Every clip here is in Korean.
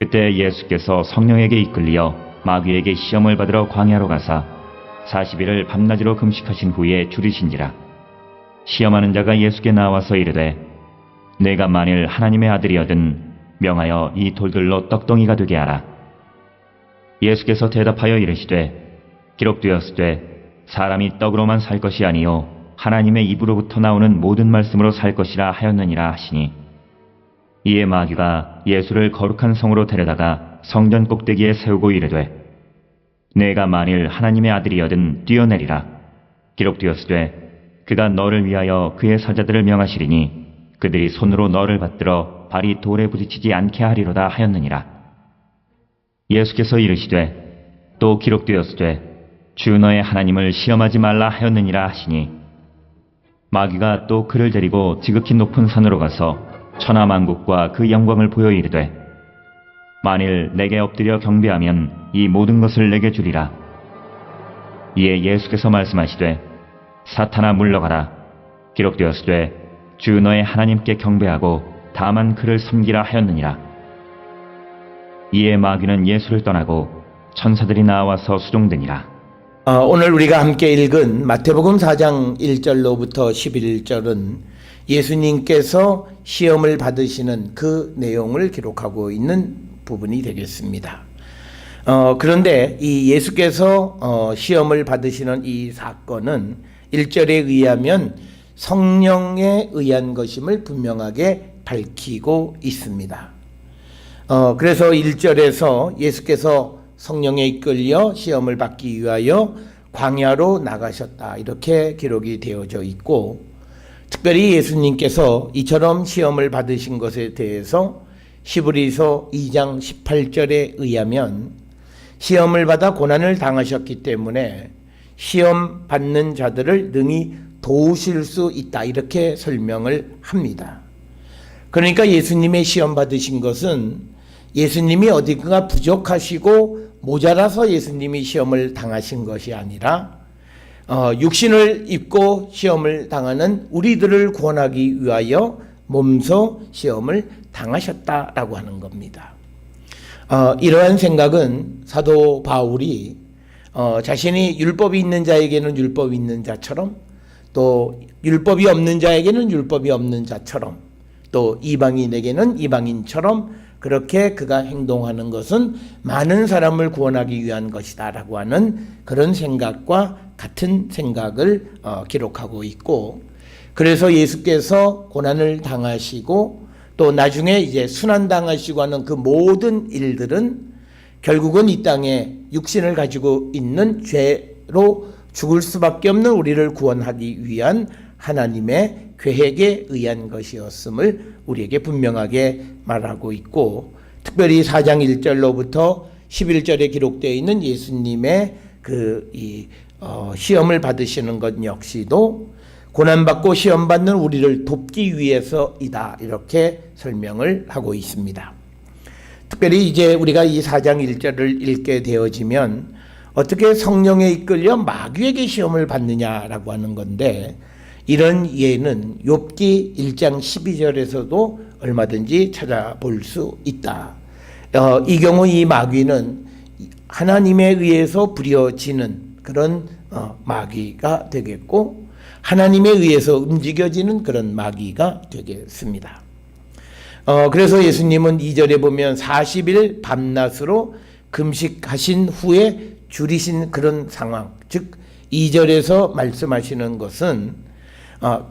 그때 예수께서 성령에게 이끌리어 마귀에게 시험을 받으러 광야로 가사 40일을 밤낮으로 금식하신 후에 줄이신지라. 시험하는 자가 예수께 나와서 이르되 내가 만일 하나님의 아들이거든 명하여 이 돌들로 떡덩이가 되게 하라. 예수께서 대답하여 이르시되 기록되었으되 사람이 떡으로만 살 것이 아니요 하나님의 입으로부터 나오는 모든 말씀으로 살 것이라 하였느니라 하시니, 이에 마귀가 예수를 거룩한 성으로 데려다가 성전 꼭대기에 세우고 이르되 내가 만일 하나님의 아들이거든 뛰어내리라. 기록되었으되 그가 너를 위하여 그의 사자들을 명하시리니 그들이 손으로 너를 받들어 발이 돌에 부딪히지 않게 하리로다 하였느니라. 예수께서 이르시되 또 기록되었으되 주 너의 하나님을 시험하지 말라 하였느니라 하시니, 마귀가 또 그를 데리고 지극히 높은 산으로 가서 천하만국과 그 영광을 보여 이르되 만일 내게 엎드려 경배하면 이 모든 것을 내게 주리라. 이에 예수께서 말씀하시되 사탄아 물러가라. 기록되었으되 주 너의 하나님께 경배하고 다만 그를 섬기라 하였느니라. 이에 마귀는 예수를 떠나고 천사들이 나와서 수종되니라. 오늘 우리가 함께 읽은 마태복음 4장 1절로부터 11절은 예수님께서 시험을 받으시는 그 내용을 기록하고 있는 부분이 되겠습니다. 그런데 이 예수께서 시험을 받으시는 이 사건은 1절에 의하면 성령에 의한 것임을 분명하게 밝히고 있습니다. 그래서 1절에서 예수께서 성령에 이끌려 시험을 받기 위하여 광야로 나가셨다, 이렇게 기록이 되어져 있고, 특별히 예수님께서 이처럼 시험을 받으신 것에 대해서 히브리서 2장 18절에 의하면 시험을 받아 고난을 당하셨기 때문에 시험 받는 자들을 능히 도우실 수 있다, 이렇게 설명을 합니다. 그러니까 예수님의 시험 받으신 것은 예수님이 어디가 부족하시고 모자라서 예수님이 시험을 당하신 것이 아니라 육신을 입고 시험을 당하는 우리들을 구원하기 위하여 몸소 시험을 당하셨다라고 하는 겁니다. 이러한 생각은 사도 바울이 자신이 율법이 있는 자에게는 율법이 있는 자처럼, 또 율법이 없는 자에게는 율법이 없는 자처럼, 또 이방인에게는 이방인처럼 그렇게 그가 행동하는 것은 많은 사람을 구원하기 위한 것이다 라고 하는 그런 생각과 같은 생각을 기록하고 있고, 그래서 예수께서 고난을 당하시고 또 나중에 이제 순환당하시고 하는 그 모든 일들은 결국은 이 땅에 육신을 가지고 있는 죄로 죽을 수밖에 없는 우리를 구원하기 위한 하나님의 계획에 의한 것이었음을 우리에게 분명하게 말하고 있고, 특별히 4장 1절로부터 11절에 기록되어 있는 예수님의 시험을 받으시는 것 역시도 고난받고 시험받는 우리를 돕기 위해서이다, 이렇게 설명을 하고 있습니다. 특별히 이제 우리가 이 4장 1절을 읽게 되어지면 어떻게 성령에 이끌려 마귀에게 시험을 받느냐라고 하는 건데, 이런 예는 욥기 1장 12절에서도 얼마든지 찾아볼 수 있다. 이 경우 이 마귀는 하나님에 의해서 부려지는 그런 마귀가 되겠고, 하나님에 의해서 움직여지는 그런 마귀가 되겠습니다. 그래서 예수님은 2절에 보면 40일 밤낮으로 금식하신 후에 줄이신 그런 상황, 즉 2절에서 말씀하시는 것은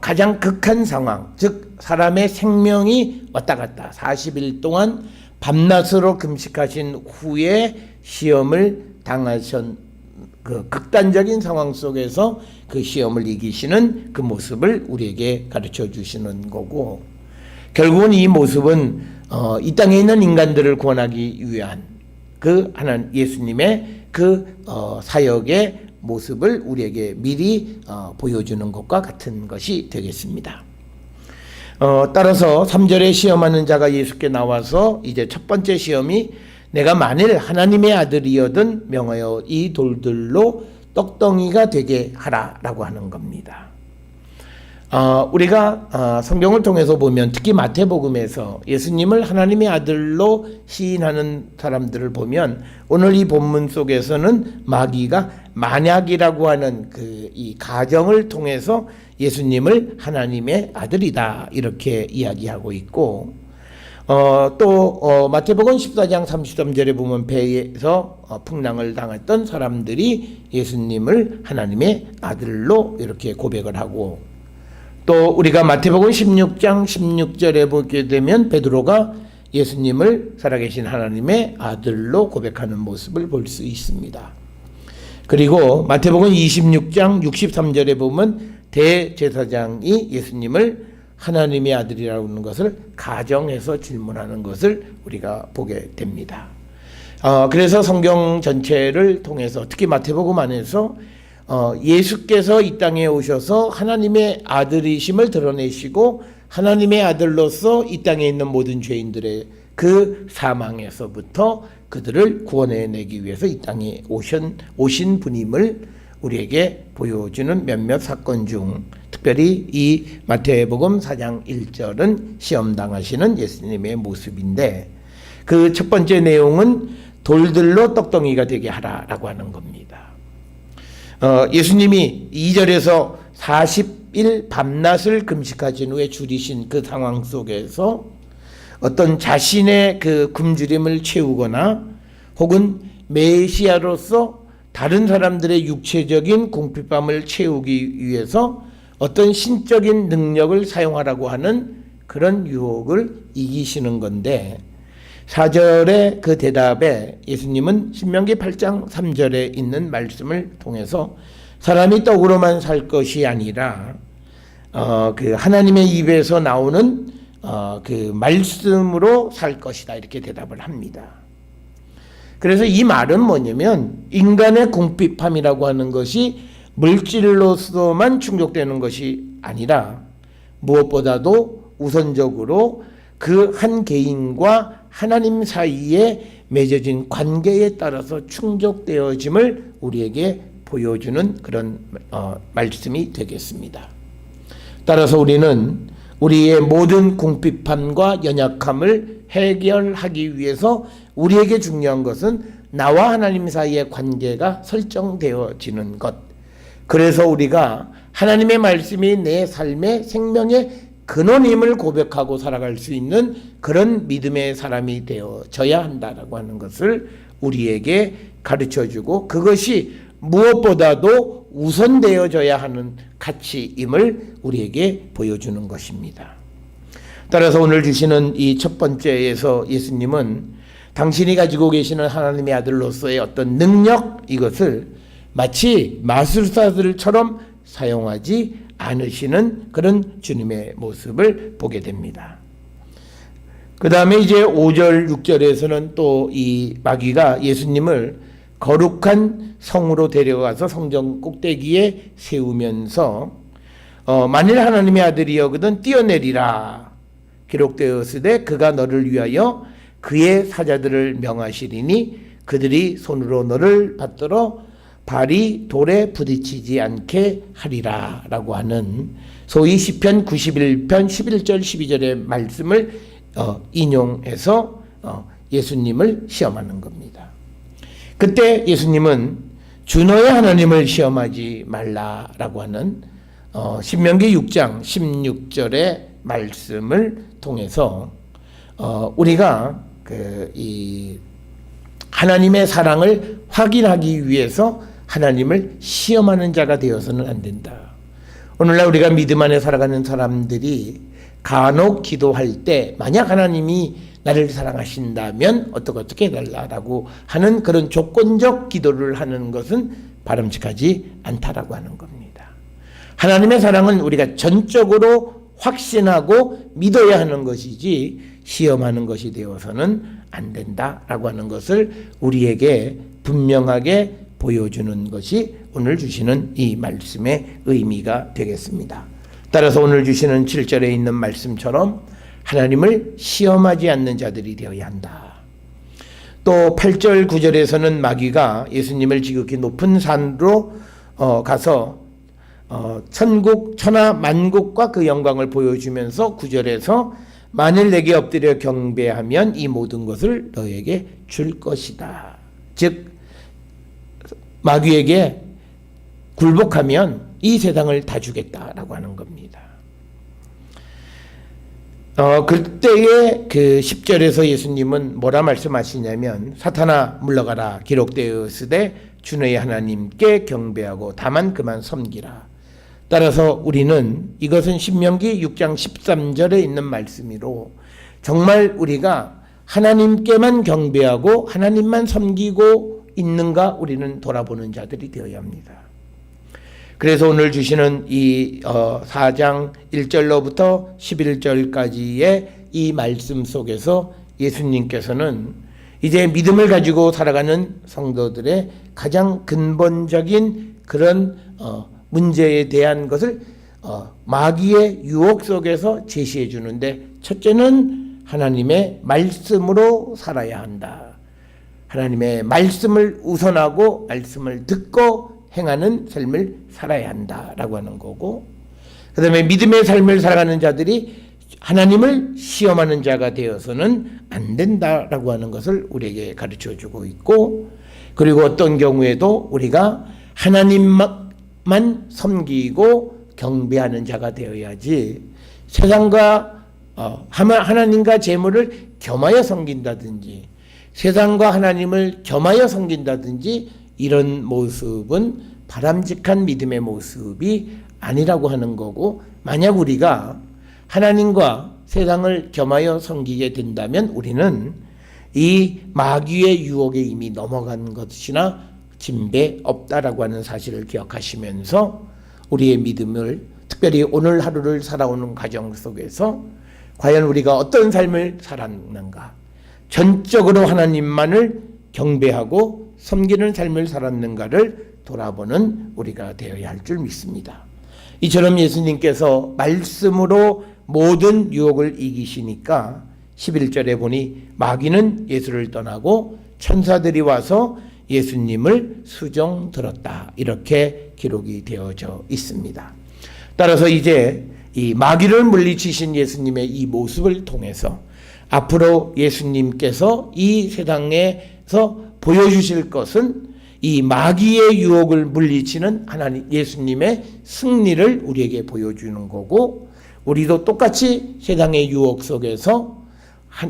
가장 극한 상황, 즉 사람의 생명이 왔다 갔다 40일 동안 밤낮으로 금식하신 후에 시험을 당하신 그 극단적인 상황 속에서 그 시험을 이기시는 그 모습을 우리에게 가르쳐 주시는 거고, 결국은 이 모습은 이 땅에 있는 인간들을 구원하기 위한 그 하나님 예수님의 그 사역의 모습을 우리에게 미리 보여주는 것과 같은 것이 되겠습니다. 따라서 3절에 시험하는 자가 예수께 나와서 이제 첫 번째 시험이 내가 만일 하나님의 아들이거든 명하여 이 돌들로 떡덩이가 되게 하라라고 하는 겁니다. 우리가 성경을 통해서 보면 특히 마태복음에서 예수님을 하나님의 아들로 시인하는 사람들을 보면 오늘 이 본문 속에서는 마귀가 만약이라고 하는 이 가정을 통해서 예수님을 하나님의 아들이다 이렇게 이야기하고 있고, 또 마태복음 14장 33절에 보면 배에서 풍랑을 당했던 사람들이 예수님을 하나님의 아들로 이렇게 고백을 하고, 또 우리가 마태복음 16장 16절에 보게 되면 베드로가 예수님을 살아계신 하나님의 아들로 고백하는 모습을 볼 수 있습니다. 그리고 마태복음 26장 63절에 보면 대제사장이 예수님을 하나님의 아들이라고 하는 것을 가정해서 질문하는 것을 우리가 보게 됩니다. 그래서 성경 전체를 통해서 특히 마태복음 안에서 예수께서 이 땅에 오셔서 하나님의 아들이심을 드러내시고 하나님의 아들로서 이 땅에 있는 모든 죄인들의 그 사망에서부터 그들을 구원해내기 위해서 이 땅에 오신 분임을 우리에게 보여주는 몇몇 사건 중 특별히 이 마태복음 4장 1절은 시험당하시는 예수님의 모습인데, 그 첫 번째 내용은 돌들로 떡덩이가 되게 하라라고 하는 겁니다. 예수님이 2절에서 40일 밤낮을 금식하신 후에 줄이신 그 상황 속에서 어떤 자신의 그 굶주림을 채우거나 혹은 메시아로서 다른 사람들의 육체적인 궁핍함을 채우기 위해서 어떤 신적인 능력을 사용하라고 하는 그런 유혹을 이기시는 건데, 4절의 그 대답에 예수님은 신명기 8장 3절에 있는 말씀을 통해서 사람이 떡으로만 살 것이 아니라 그 하나님의 입에서 나오는 그 말씀으로 살 것이다 이렇게 대답을 합니다. 그래서 이 말은 뭐냐면 인간의 궁핍함이라고 하는 것이 물질로서만 충족되는 것이 아니라 무엇보다도 우선적으로 그 한 개인과 하나님 사이에 맺어진 관계에 따라서 충족되어짐을 우리에게 보여주는 그런 말씀이 되겠습니다. 따라서 우리는 우리의 모든 궁핍함과 연약함을 해결하기 위해서 우리에게 중요한 것은 나와 하나님 사이의 관계가 설정되어지는 것. 그래서 우리가 하나님의 말씀이 내 삶의 생명의 근원임을 고백하고 살아갈 수 있는 그런 믿음의 사람이 되어져야 한다라고 하는 것을 우리에게 가르쳐주고, 그것이 무엇보다도 우선되어져야 하는 가치임을 우리에게 보여주는 것입니다. 따라서 오늘 주시는 이 첫 번째에서 예수님은 당신이 가지고 계시는 하나님의 아들로서의 어떤 능력, 이것을 마치 마술사들처럼 사용하지 않으시는 그런 주님의 모습을 보게 됩니다. 그 다음에 이제 5절, 6절에서는 또 이 마귀가 예수님을 거룩한 성으로 데려가서 성전 꼭대기에 세우면서 만일 하나님의 아들이여거든 뛰어내리라 기록되었으되 그가 너를 위하여 그의 사자들을 명하시리니 그들이 손으로 너를 받들어 발이 돌에 부딪히지 않게 하리라 라고 하는 소위 시편 91편 11절 12절의 말씀을 인용해서 예수님을 시험하는 겁니다. 그때 예수님은 주 너의 하나님을 시험하지 말라라고 하는 신명기 6장 16절의 말씀을 통해서 우리가 이 하나님의 사랑을 확인하기 위해서 하나님을 시험하는 자가 되어서는 안 된다. 오늘날 우리가 믿음 안에 살아가는 사람들이 간혹 기도할 때 만약 하나님이 나를 사랑하신다면 어떻게 해달라고 하는 그런 조건적 기도를 하는 것은 바람직하지 않다라고 하는 겁니다. 하나님의 사랑은 우리가 전적으로 확신하고 믿어야 하는 것이지 시험하는 것이 되어서는 안 된다라고 하는 것을 우리에게 분명하게 보여주는 것이 오늘 주시는 이 말씀의 의미가 되겠습니다. 따라서 오늘 주시는 7절에 있는 말씀처럼 하나님을 시험하지 않는 자들이 되어야 한다. 또 8절 9절에서는 마귀가 예수님을 지극히 높은 산으로 가서 천국 천하 만국과 그 영광을 보여주면서 9절에서 만일 내게 엎드려 경배하면 이 모든 것을 너에게 줄 것이다. 즉 마귀에게 굴복하면 이 세상을 다 주겠다라고 하는 겁니다. 그때의 그 10절에서 예수님은 뭐라 말씀하시냐면 사탄아 물러가라 기록되었으되 주 너의 하나님께 경배하고 다만 그만 섬기라. 따라서 우리는 이것은 신명기 6장 13절에 있는 말씀이로 정말 우리가 하나님께만 경배하고 하나님만 섬기고 있는가 우리는 돌아보는 자들이 되어야 합니다. 그래서 오늘 주시는 이 4장 1절로부터 11절까지의 이 말씀 속에서 예수님께서는 이제 믿음을 가지고 살아가는 성도들의 가장 근본적인 그런 문제에 대한 것을 마귀의 유혹 속에서 제시해 주는데, 첫째는 하나님의 말씀으로 살아야 한다. 하나님의 말씀을 우선하고 말씀을 듣고 행하는 삶을 살아야 한다라고 하는 거고, 그 다음에 믿음의 삶을 살아가는 자들이 하나님을 시험하는 자가 되어서는 안 된다라고 하는 것을 우리에게 가르쳐 주고 있고, 그리고 어떤 경우에도 우리가 하나님만 섬기고 경배하는 자가 되어야지 세상과 하나님과 재물을 겸하여 섬긴다든지 세상과 하나님을 겸하여 섬긴다든지 이런 모습은 바람직한 믿음의 모습이 아니라고 하는 거고, 만약 우리가 하나님과 세상을 겸하여 섬기게 된다면 우리는 이 마귀의 유혹에 이미 넘어간 것이나 진배 없다라고 하는 사실을 기억하시면서 우리의 믿음을, 특별히 오늘 하루를 살아오는 과정 속에서 과연 우리가 어떤 삶을 살았는가, 전적으로 하나님만을 경배하고 섬기는 삶을 살았는가를 돌아보는 우리가 되어야 할 줄 믿습니다. 이처럼 예수님께서 말씀으로 모든 유혹을 이기시니까 11절에 보니 마귀는 예수를 떠나고 천사들이 와서 예수님을 수종 들었다, 이렇게 기록이 되어져 있습니다. 따라서 이제 이 마귀를 물리치신 예수님의 이 모습을 통해서 앞으로 예수님께서 이 세상에서 보여주실 것은 이 마귀의 유혹을 물리치는 하나님 예수님의 승리를 우리에게 보여주는 거고, 우리도 똑같이 세상의 유혹 속에서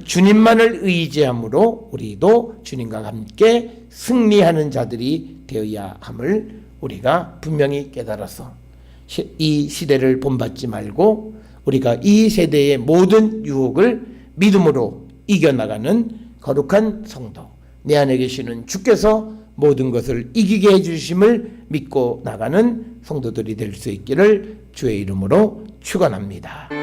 주님만을 의지함으로 우리도 주님과 함께 승리하는 자들이 되어야 함을 우리가 분명히 깨달아서 이 시대를 본받지 말고 우리가 이 세대의 모든 유혹을 믿음으로 이겨나가는 거룩한 성도, 내 안에 계시는 주께서 모든 것을 이기게 해주심을 믿고 나가는 성도들이 될 수 있기를 주의 이름으로 축원합니다.